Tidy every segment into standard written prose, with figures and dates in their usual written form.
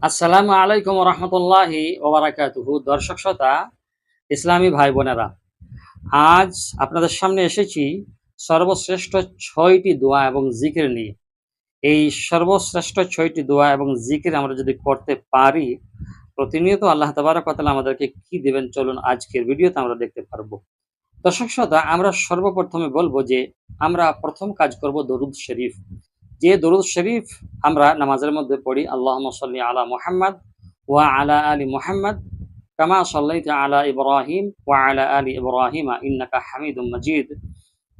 আসসালামু আলাইকুম রহমতুল্লাহি ওবারাকাতুহু। দর্শক শ্রোতা, ইসলামী ভাই বোনেরা, আজ আপনাদের সামনে এসেছি সর্বশ্রেষ্ঠ ৬টি দোয়া এবং জিকির নিয়ে। এই সর্বশ্রেষ্ঠ ৬টি দোয়া এবং জিকির আমরা যদি করতে পারি, প্রতিনিয়ত আল্লাহ তাবারক ওয়া তাআলা আমাদেরকে কি দিবেন, চলুন আজকের ভিডিওতে আমরা দেখতে পারবো। দর্শক শ্রোতা, আমরা সর্বপ্রথমে বলবো যে আমরা প্রথম কাজ করব দরুদ শরীফ। যে দরুদ শরীফ আমরা নামাজের মধ্যে পড়ি, আল্লাহুম্মা সাল্লি আলা মুহাম্মাদ ওয়া আলা আলি মুহাম্মাদ কামা সাল্লাইতা আলা ইব্রাহিম ওয়া আলা আলি ইব্রাহিম ইন্নাকা হামিদুম মাজিদ।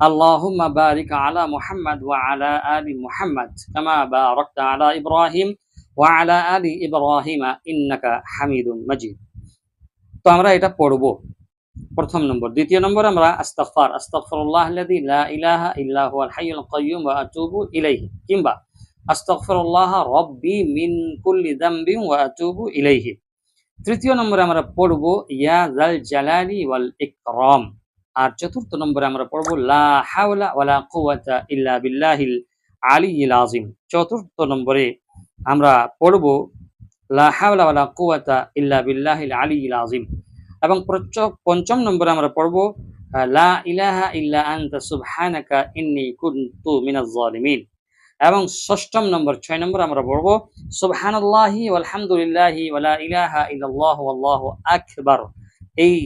আল্লাহুম্মা বারিক আলা মুহাম্মাদ ওয়া আলা আলি মুহাম্মাদ কামা বারাকতা আলা ইব্রাহিম ওয়া আলা আলি ইব্রাহিম ইন্নাকা হামিদুম মাজিদ। তো আমরা এটা পড়বো প্রথম নম্বর। দ্বিতীয় নম্বর, আমরা আস্তাগফিরুল্লাহ আল্লাযী লা ইলাহা ইল্লা হুয়াল হাইয়ুল কাইয়্যুম ওয়া আতুবু ইলাইহি, কিংবা আস্তাগফিরুল্লাহ রাব্বি মিন কুল্লি যামবিন ওয়া আতুবু ইলাইহি। তৃতীয় নম্বরে আমরা পড়ব ইয়া যাল জালালি ওয়াল ইকরাম। আর চতুর্থ নম্বরে আমরা পড়ব লা হাওলা ওয়ালা কুওয়াতা ইল্লা বিল্লাহিল আলিয়্যিল আযীম। চতুর্থ নম্বরে আমরা পড়ব লা হাওলা ওয়ালা কুওয়াতা ইল্লা বিল্লাহিল আলিয়্যিল আযীম। এবং পঞ্চম নম্বরে আমরা পড়ব লা ইলাহা ইল্লা আনতা সুবহানাকা ইন্নী কুনতু মিনাজ জালিমিন। এবং ষষ্ঠম নম্বর ৬ নম্বর আমরা পড়ব সুবহানাল্লাহি ওয়ালহামদুলিল্লাহি ওয়া লা ইলাহা ইল্লাল্লাহু ওয়াল্লাহু আকবার। এই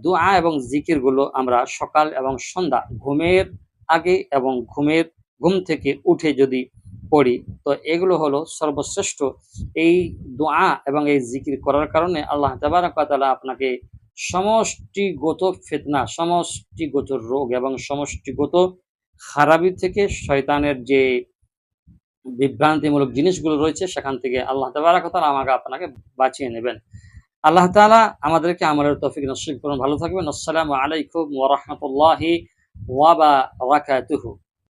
দোয়া এবং জিকিরগুলো আমরা সকাল এবং সন্ধ্যা ঘুমের আগে এবং ঘুম থেকে উঠে যদি পড়ি, তো এগুলো হলো সর্বশ্রেষ্ঠ। এই দোয়া এবং এই জিকির করার কারণে আল্লাহ তাবারক ওয়া তাআলা আপনাকে সমষ্টিগত ফিতনা, সমষ্টিগত রোগ এবং সমষ্টিগত খারাপি থেকে, শয়তানের যে বিভ্রান্তিমূলক জিনিসগুলো রয়েছে, সেখান থেকে আল্লাহ তাবারক ওয়া তাআলা আমাকে আপনাকে বাঁচিয়ে নেবেন। আল্লাহ তাআলা আমাদেরকে আমলের তৌফিক নসিব করুন। ভালো থাকবেন। আসসালামু আলাইকুম ওয়া রাহমাতুল্লাহি ওয়া বারাকাতুহু।